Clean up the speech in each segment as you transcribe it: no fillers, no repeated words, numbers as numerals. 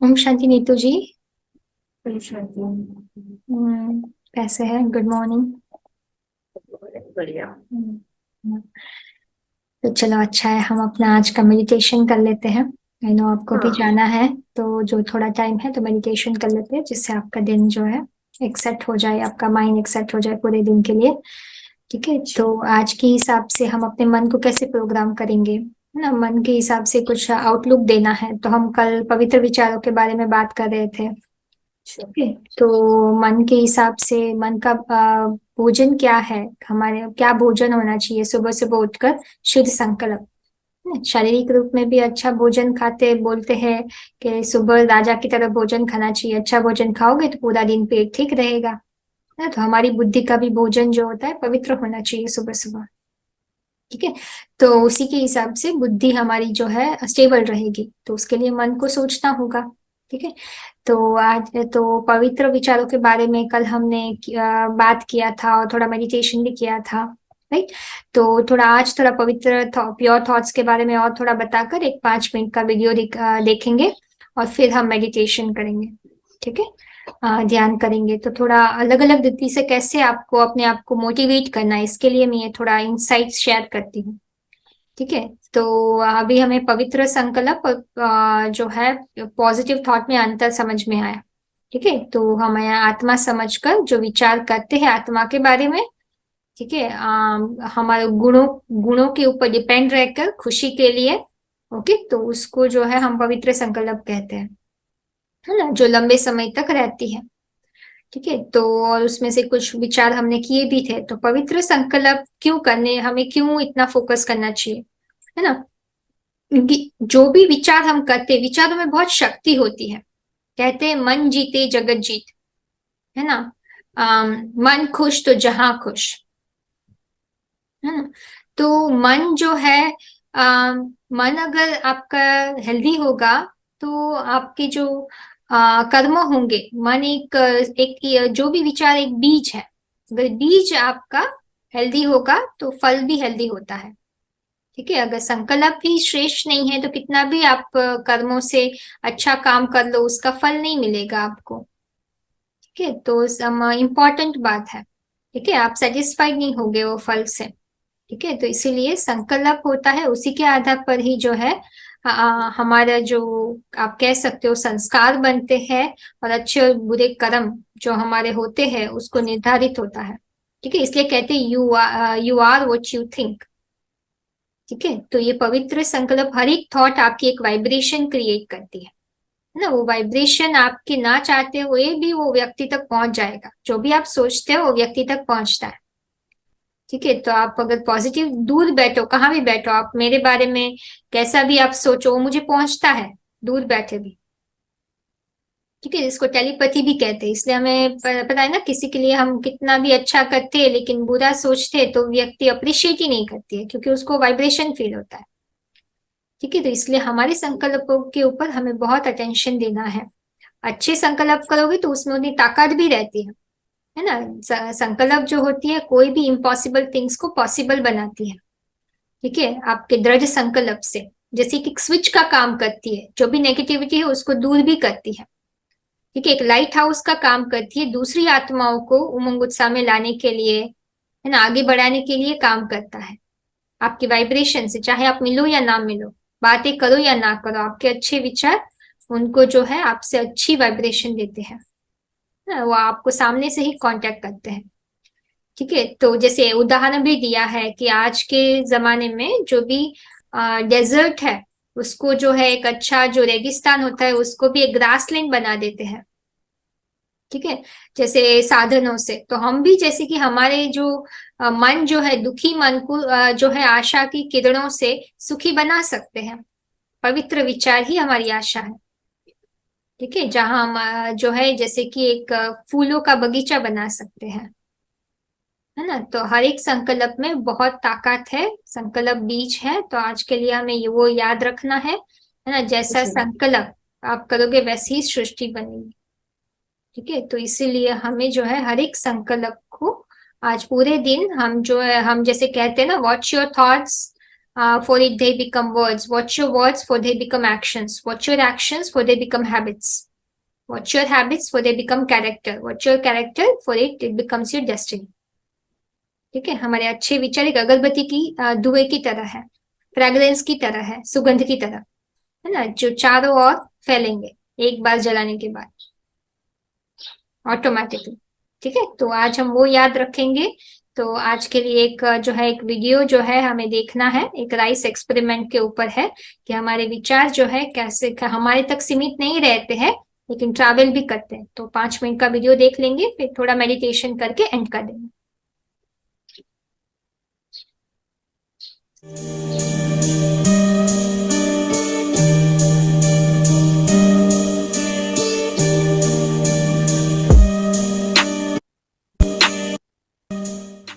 ओम शांति नीतू जी। शांति। कैसे हैं? Good morning. बढ़िया। तो चलो अच्छा है, हम अपना आज का मेडिटेशन कर लेते हैं। आई नो आपको भी हाँ। जाना है, तो जो थोड़ा टाइम है तो मेडिटेशन कर लेते हैं, जिससे आपका दिन जो है एक सेट हो जाए, आपका माइंड एक सेट हो जाए पूरे दिन के लिए। ठीक है, अच्छा। तो आज के हिसाब से हम अपने मन को कैसे प्रोग्राम करेंगे, है ना? मन के हिसाब से कुछ आउटलुक देना है। तो हम कल पवित्र विचारों के बारे में बात कर रहे थे। अच्छा। ठीक है, तो मन के हिसाब से मन का भोजन क्या है, हमारे क्या भोजन होना चाहिए सुबह सुबह उठकर? शुद्ध संकल्प। शारीरिक रूप में भी अच्छा भोजन खाते बोलते हैं कि सुबह राजा की तरह भोजन खाना चाहिए। अच्छा भोजन खाओगे तो पूरा दिन पेट ठीक रहेगा। है, तो हमारी बुद्धि का भी भोजन जो होता है पवित्र होना चाहिए सुबह सुबह। ठीक है, तो उसी के हिसाब से बुद्धि हमारी जो है स्टेबल रहेगी, तो उसके लिए मन को सोचना होगा। ठीक है, तो आज तो पवित्र विचारों के बारे में कल हमने बात किया था और थोड़ा मेडिटेशन भी किया था। राइट, तो थोड़ा आज थोड़ा पवित्र प्योर थॉट्स के बारे में और थोड़ा बताकर एक 5 मिनट का वीडियो देखेंगे और फिर हम मेडिटेशन करेंगे। ठीक है, ध्यान करेंगे। तो थोड़ा अलग अलग रीति से कैसे आपको अपने आप को मोटिवेट करना है, इसके लिए मैं ये थोड़ा इंसाइट्स शेयर करती हूँ। ठीक है, तो अभी हमें पवित्र संकल्प जो है पॉजिटिव थॉट में अंतर समझ में आया। ठीक है, तो हम आत्मा समझकर जो विचार करते हैं आत्मा के बारे में। ठीक है, हमारे गुणों गुणों के ऊपर डिपेंड रहकर खुशी के लिए। ओके, तो उसको जो है हम पवित्र संकल्प कहते हैं, है ना, जो लंबे समय तक रहती है। ठीक है, तो और उसमें से कुछ विचार हमने किए भी थे। तो पवित्र संकल्प क्यों करने, हमें क्यों इतना फोकस करना चाहिए, है ना? क्योंकि जो भी विचार हम करते, विचारों में बहुत शक्ति होती है। कहते हैं मन जीते जगत जीत, है ना? मन खुश तो जहां खुश, है ना? तो मन जो है, मन अगर आपका हेल्दी होगा तो आपके जो कर्म होंगे, मन एक जो भी विचार एक बीज है। अगर बीज आपका हेल्दी होगा तो फल भी हेल्दी होता है। ठीक है, अगर संकल्प ही श्रेष्ठ नहीं है तो कितना भी आप कर्मों से अच्छा काम कर लो, उसका फल नहीं मिलेगा आपको। ठीक है, तो सम इम्पोर्टेंट बात है। ठीक है, आप सेटिस्फाइड नहीं होगे वो फल से। ठीक है, तो इसीलिए संकल्प होता है, उसी के आधार पर ही जो है हमारा जो आप कह सकते हो संस्कार बनते हैं, और अच्छे और बुरे कर्म जो हमारे होते हैं उसको निर्धारित होता है। ठीक है, इसलिए कहते हैं you are what you think. ठीक है, तो ये पवित्र संकल्प हर एक थॉट आपकी एक वाइब्रेशन क्रिएट करती है ना? वो वाइब्रेशन आपके ना चाहते हुए भी वो व्यक्ति तक पहुंच जाएगा। जो भी आप सोचते हो वो व्यक्ति तक पहुंचता है। ठीक है, तो आप अगर पॉजिटिव दूर बैठो, कहाँ भी बैठो, आप मेरे बारे में कैसा भी आप सोचो वो मुझे पहुंचता है, दूर बैठे भी। ठीक है, इसको टेलीपैथी भी कहते हैं। इसलिए हमें पता है ना, किसी के लिए हम कितना भी अच्छा करते हैं लेकिन बुरा सोचते हैं तो व्यक्ति अप्रिशिएट ही नहीं करती है, क्योंकि उसको वाइब्रेशन फील होता है। ठीक है, तो इसलिए हमारे संकल्पों के ऊपर हमें बहुत अटेंशन देना है। अच्छे संकल्प करोगे तो उसमें उतनी ताकत भी रहती है ना? संकल्प जो होती है कोई भी इम्पॉसिबल थिंग्स को पॉसिबल बनाती है। ठीक है, आपके दृढ़ संकल्प से, जैसे कि स्विच का काम करती है, जो भी नेगेटिविटी है उसको दूर भी करती है। ठीक है, एक लाइट हाउस का काम करती है, दूसरी आत्माओं को उमंग उत्साह में लाने के लिए, है ना, आगे बढ़ाने के लिए काम करता है। आपकी वाइब्रेशन से, चाहे आप मिलो या ना मिलो, बातें करो या ना करो, आपके अच्छे विचार उनको जो है आपसे अच्छी वाइब्रेशन देते हैं ना, वो आपको सामने से ही कांटेक्ट करते हैं। ठीक है, तो जैसे उदाहरण भी दिया है कि आज के जमाने में जो भी डेजर्ट है उसको जो है एक अच्छा, जो रेगिस्तान होता है उसको भी एक ग्रासलैंड बना देते हैं। ठीक है, जैसे साधनों से, तो हम भी जैसे कि हमारे जो मन जो है, दुखी मन को जो है आशा की किरणों से सुखी बना सकते हैं। पवित्र विचार ही हमारी आशा है। ठीक है, जहां हम जो है जैसे कि एक फूलों का बगीचा बना सकते हैं, है ना? तो हर एक संकल्प में बहुत ताकत है, संकल्प बीज है। तो आज के लिए हमें वो याद रखना है ना? जैसा अच्छा। संकल्प आप करोगे वैसी ही सृष्टि बनेगी। ठीक है, तो इसीलिए हमें जो है हर एक संकल्प को आज पूरे दिन हम जो है, हम जैसे कहते हैं ना, watch your thoughts, for it they become words. Watch your words for they become actions. Watch your actions for they become habits. Watch your habits for they become character. Watch your character for it becomes your destiny. ठीक है, हमारे अच्छे विचार एक अगरबत्ती की धुएं की तरह है, फ्रेग्रेंस की तरह है, सुगंध की तरह, है ना, जो चारों ओर फैलेंगे एक बार जलाने के बाद ऑटोमेटिकली। ठीक है, तो आज हम वो याद रखेंगे। तो आज के लिए एक जो है एक वीडियो जो है हमें देखना है, एक राइस एक्सपेरिमेंट के ऊपर है कि हमारे विचार जो है कैसे हमारे तक सीमित नहीं रहते हैं लेकिन ट्रैवल भी करते हैं। तो 5 मिनट का वीडियो देख लेंगे, फिर थोड़ा मेडिटेशन करके एंड कर देंगे।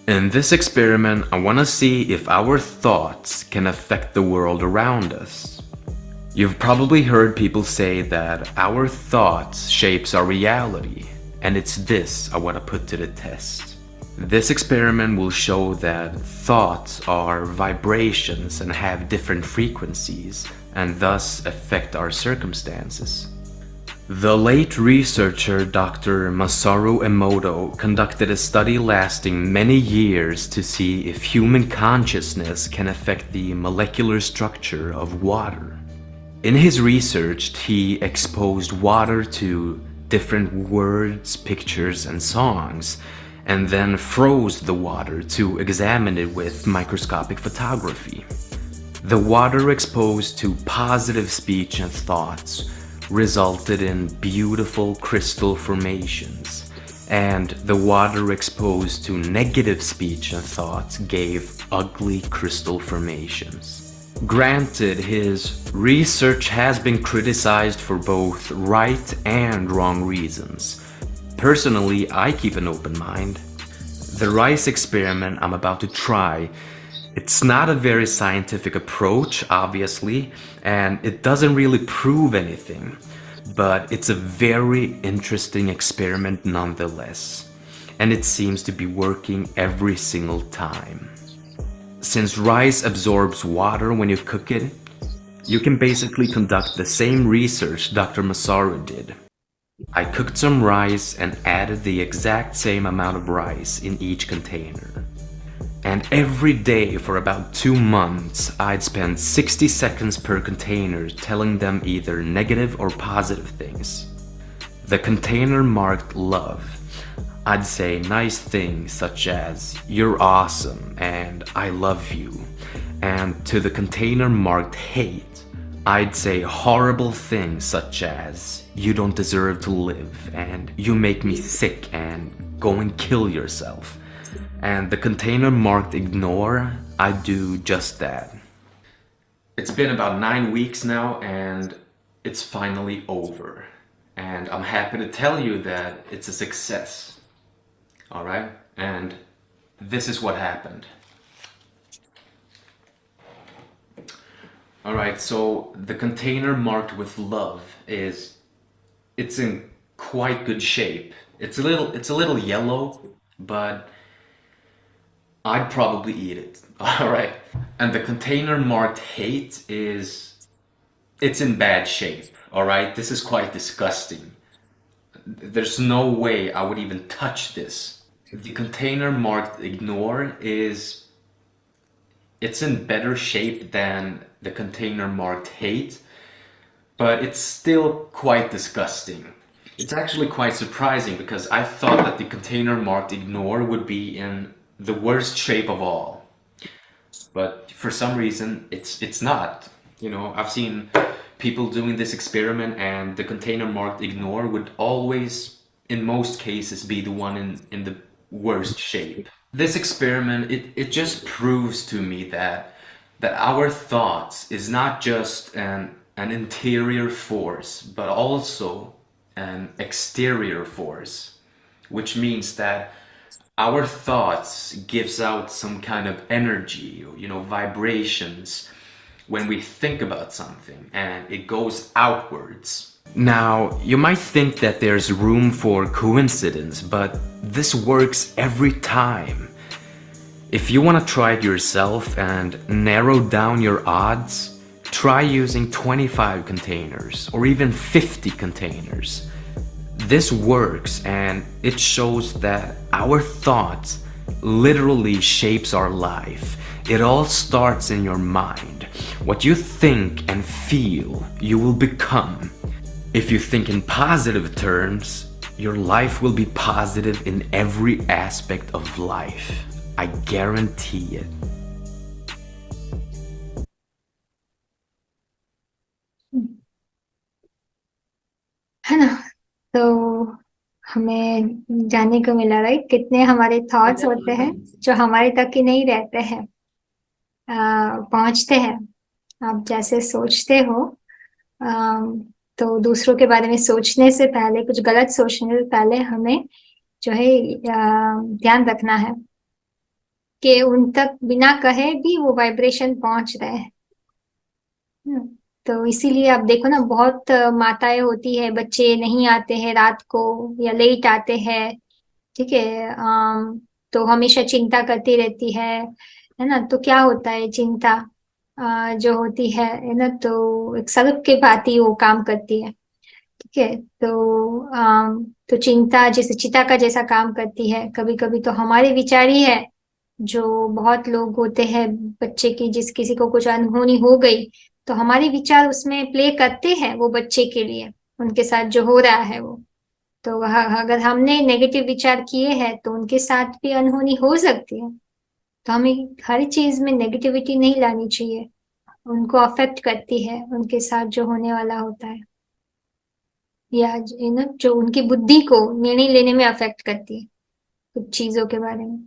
In this experiment, I want to see if our thoughts can affect the world around us. You've probably heard people say that our thoughts shapes our reality, and it's this I want to put to the test. This experiment will show that thoughts are vibrations and have different frequencies, and thus affect our circumstances. The late researcher Dr. Masaru Emoto conducted a study lasting many years to see if human consciousness can affect the molecular structure of water. In his research, he exposed water to different words, pictures, and songs, and then froze the water to examine it with microscopic photography. The water exposed to positive speech and thoughts resulted in beautiful crystal formations, and the water exposed to negative speech and thoughts gave ugly crystal formations. Granted, his research has been criticized for both right and wrong reasons. Personally, I keep an open mind. The rice experiment I'm about to try, it's not a very scientific approach, obviously, and it doesn't really prove anything, but it's a very interesting experiment nonetheless, and it seems to be working every single time. Since rice absorbs water when you cook it, you can basically conduct the same research Dr. Masaru did. I cooked some rice and added the exact same amount of rice in each container. And every day for about 2 months, I'd spend 60 seconds per container telling them either negative or positive things. The container marked love, I'd say nice things such as, "You're awesome" and "I love you." And to the container marked hate, I'd say horrible things such as, "You don't deserve to live" and "You make me sick" and "Go and kill yourself." And the container marked ignore, I do just that. It's been about 9 weeks now, and it's finally over. And I'm happy to tell you that it's a success. Alright? And this is what happened. Alright, so the container marked with love it's in quite good shape. It's a little yellow, but I'd probably eat it. Alright. And the container marked hate it's in bad shape. Alright, this is quite disgusting. There's no way I would even touch this. The container marked ignore it's in better shape than the container marked hate, but it's still quite disgusting. It's actually quite surprising because I thought that the container marked ignore would be in the worst shape of all, but for some reason it's not. You know, I've seen people doing this experiment and the container marked ignore would always, in most cases, be the one in the worst shape. This experiment, it just proves to me that our thoughts is not just an interior force, but also an exterior force, which means that our thoughts gives out some kind of energy, you know, vibrations when we think about something, and it goes outwards. Now, you might think that there's room for coincidence, but this works every time. If you want to try it yourself and narrow down your odds, try using 25 containers or even 50 containers. This works and it shows that our thoughts literally shapes our life. It all starts in your mind. What you think and feel, you will become. If you think in positive terms, your life will be positive in every aspect of life. I guarantee it. है ना। तो हमें जानने को मिला right, कितने हमारे thoughts होते हैं जो हमारे तक ही नहीं रहते हैं, पहुंचते हैं। आप जैसे सोचते हो, तो दूसरों के बारे में सोचने से पहले, कुछ गलत सोचने से पहले हमें जो है ध्यान रखना है कि उन तक बिना कहे भी वो वाइब्रेशन पहुंच रहे हैं। तो इसीलिए आप देखो ना, बहुत माताएं होती है, बच्चे नहीं आते हैं रात को या लेट आते हैं, ठीक है। तो हमेशा चिंता करती रहती है ना। तो क्या होता है, चिंता जो होती है ना, तो एक सर्प के भांति वो काम करती है, ठीक है। तो चिंता जैसे चिता का जैसा काम करती है। कभी कभी तो हमारे विचार ही है, जो बहुत लोग होते हैं बच्चे की, जिस किसी को कुछ अनहोनी हो गई तो हमारे विचार उसमें प्ले करते हैं वो बच्चे के लिए, उनके साथ जो हो रहा है वो। तो वह अगर हमने नेगेटिव विचार किए हैं तो उनके साथ भी अनहोनी हो सकती है। तो हमें हर चीज में नेगेटिविटी नहीं लानी चाहिए, उनको अफेक्ट करती है, उनके साथ जो होने वाला होता है, या जो उनकी बुद्धि को निर्णय लेने में अफेक्ट करती है कुछ चीजों के बारे में।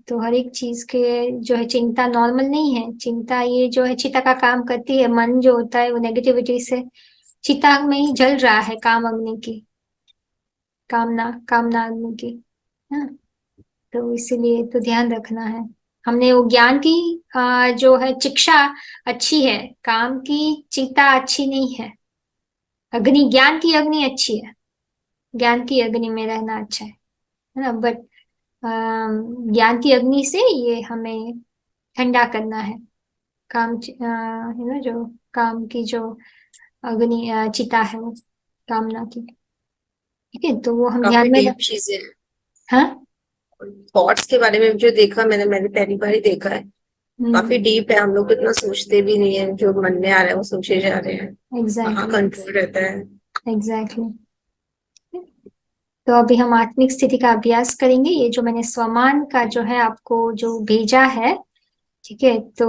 तो हर एक चीज के जो है चिंता नॉर्मल नहीं है। चिंता ये जो है चिता का काम करती है। मन जो होता है वो नेगेटिविटी से चिता में ही जल रहा है, काम अग्नि की, कामना अग्नि की, है। तो इसीलिए तो ध्यान रखना है। हमने वो ज्ञान की जो है शिक्षा अच्छी है, काम की चिता अच्छी नहीं है। अग्नि, ज्ञान की अग्नि अच्छी है, ज्ञान की अग्नि में रहना अच्छा है ना। बट ज्ञान की अग्नि से ये हमें ठंडा करना है। है ना, जो काम की जो अग्नि चिता है वो कामना की, ठीक है। तो वो हम काफी ध्यान में डीप रख। चीजें हैं। हाँ। थॉट्स के बारे में जो देखा मैंने पहली बार ही देखा है। काफी डीप है, हम लोग इतना सोचते भी नहीं है, जो मन में आ रहा है वो सोचे जा रहे हैं। कहाँ एग्जैक्टली, कंट्रोल रहता है। एग्जैक्टली। तो अभी हम आत्मिक स्थिति का अभ्यास करेंगे। ये जो मैंने स्वमान का जो है आपको जो भेजा है, ठीक है। तो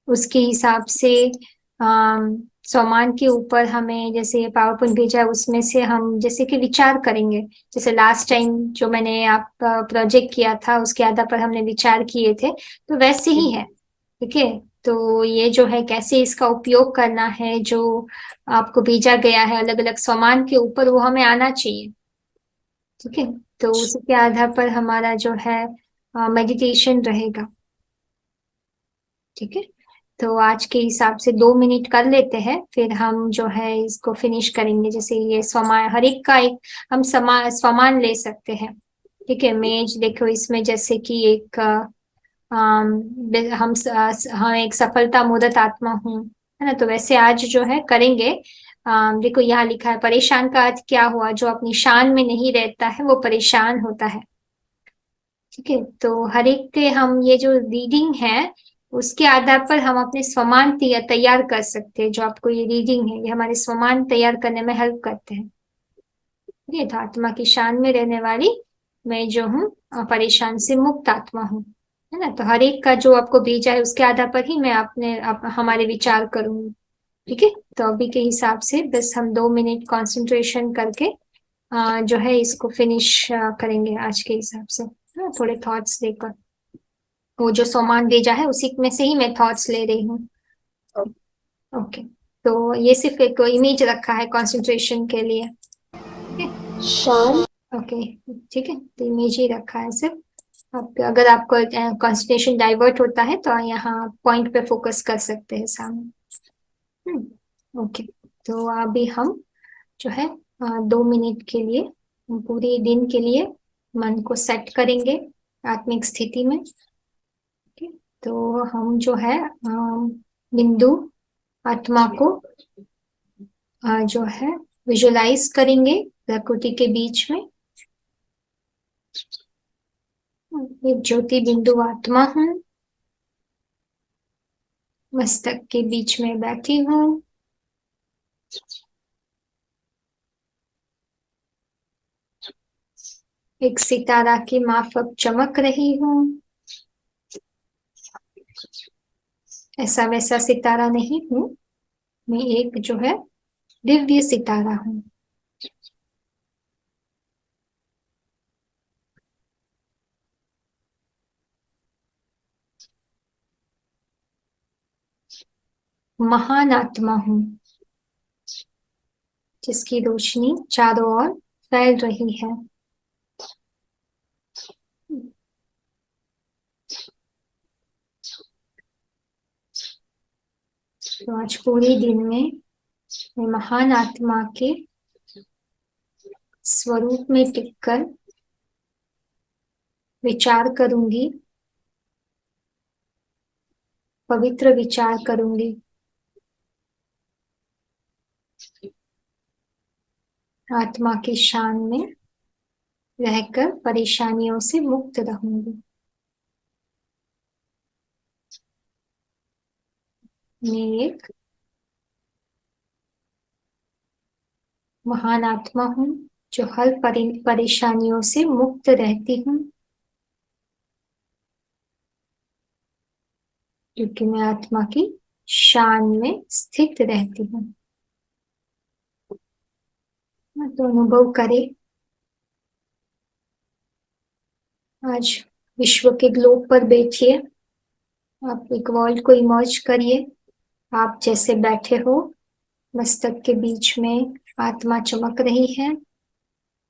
उसके हिसाब से स्वमान के ऊपर हमें जैसे ये पावर पॉइंट भेजा है, उसमें से हम जैसे कि विचार करेंगे। जैसे लास्ट टाइम जो मैंने आप प्रोजेक्ट किया था उसके आधार पर हमने विचार किए थे, तो वैसे ही है, ठीक है। तो ये जो है कैसे इसका उपयोग करना है, जो आपको भेजा गया है अलग अलग स्वमान के ऊपर, वो हमें आना चाहिए, ठीक है। तो उसी के आधार पर हमारा जो है मेडिटेशन रहेगा, ठीक है। तो आज के हिसाब से 2 मिनट कर लेते हैं, फिर हम जो है इसको फिनिश करेंगे। जैसे ये स्वमान, हर एक का एक हम स्वमान ले सकते हैं, ठीक है। मेज देखो, इसमें जैसे कि एक हम एक सफलता मुदत आत्मा हूँ, है ना। तो वैसे आज जो है करेंगे। देखो यहाँ लिखा है, परेशान का अर्थ क्या हुआ, जो अपनी शान में नहीं रहता है वो परेशान होता है, ठीक है। तो हर एक के हम ये जो रीडिंग है उसके आधार पर हम अपने स्वमान तैयार कर सकते हैं। जो आपको ये रीडिंग है ये हमारे स्वमान तैयार करने में हेल्प करते हैं, ठीक है। तो आत्मा की शान में रहने वाली मैं जो हूँ परेशान से मुक्त आत्मा हूँ, है ना। तो हर एक का जो आपको भेजा है उसके आधार पर ही मैं हमारे विचार करूंगी, ठीक है। तो अभी के हिसाब से बस हम 2 मिनट कंसंट्रेशन करके जो है इसको फिनिश करेंगे आज के हिसाब से। थोड़े थॉट्स देकर, वो जो सामान भेजा है उसी में से ही मैं थॉट्स ले रही हूँ। ओके। तो ये सिर्फ एक इमेज रखा है कंसंट्रेशन के लिए, शांत। ओके, ठीक है। तो इमेज ही रखा है सिर्फ। अगर आपको कंसंट्रेशन डाइवर्ट होता है तो यहाँ पॉइंट पे फोकस कर सकते हैं सामने। ओके। तो अभी हम जो है 2 मिनट के लिए, पूरे दिन के लिए मन को सेट करेंगे आत्मिक स्थिति में। तो हम जो है बिंदु आत्मा को जो है विजुलाइज करेंगे प्रकृति के बीच में। एक ज्योति बिंदु आत्मा हूँ, मस्तक के बीच में बैठी हूँ। एक सितारा की माफक चमक रही हूँ। ऐसा वैसा सितारा नहीं हूँ, मैं एक जो है दिव्य सितारा हूँ। महान आत्मा हूँ जिसकी रोशनी चारों ओर फैल रही है। तो आज पूरे दिन में मैं महान आत्मा के स्वरूप में टिककर विचार करूंगी, पवित्र विचार करूंगी। आत्मा की शान में रहकर परेशानियों से मुक्त रहूंगी। मैं एक महान आत्मा हूँ जो हर परेशानियों से मुक्त रहती हूँ, क्योंकि मैं आत्मा की शान में स्थित रहती हूँ। तो अनुभव करें, आज विश्व के ग्लोब पर बैठिए, आप एक वर्ल्ड को इमर्ज करिए। आप जैसे बैठे हो, मस्तक के बीच में आत्मा चमक रही है।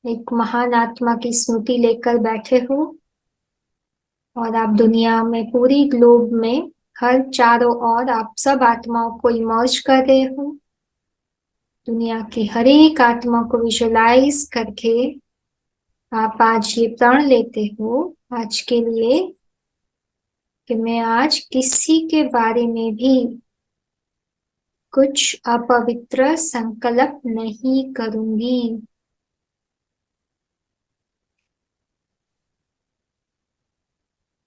एक महान आत्मा की स्मृति लेकर बैठे हो और आप दुनिया में, पूरी ग्लोब में, हर चारों ओर आप सब आत्माओं को इमर्ज कर रहे हो। दुनिया की हर एक आत्मा को विजुलाइज करके आप आज ये प्रण लेते हो आज के लिए कि मैं आज किसी के बारे में भी कुछ अपवित्र संकल्प नहीं करूंगी।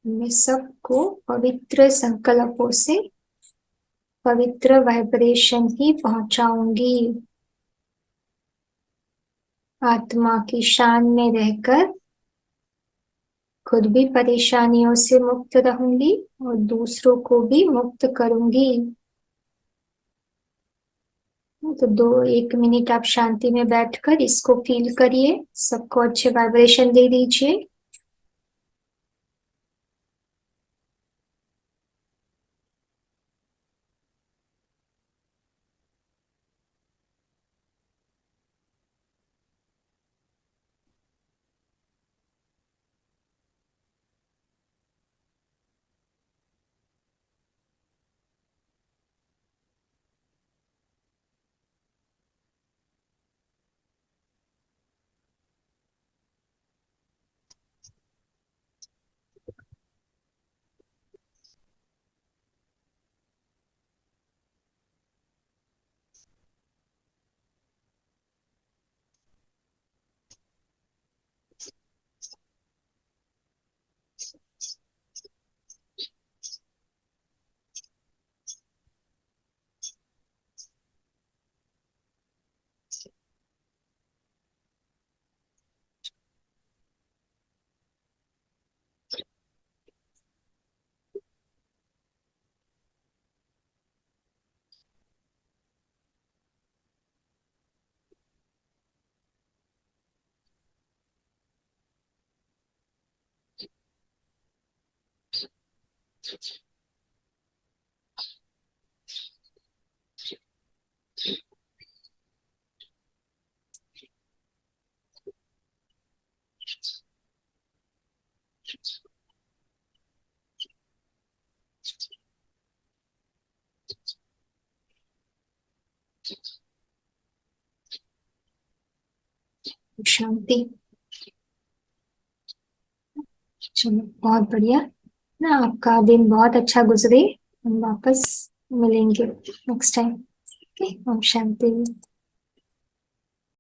मैं सबको पवित्र संकल्पों से पवित्र वाइब्रेशन ही पहुंचाऊंगी। आत्मा की शान में रहकर खुद भी परेशानियों से मुक्त रहूंगी और दूसरों को भी मुक्त करूंगी। तो 1 मिनट आप शांति में बैठकर इसको फील करिए, सबको अच्छे वाइब्रेशन दे दीजिए। शांति। चलो बहुत बढ़िया ना, आपका दिन बहुत अच्छा गुजरे। हम वापस मिलेंगे next time. Okay, Om Shanti.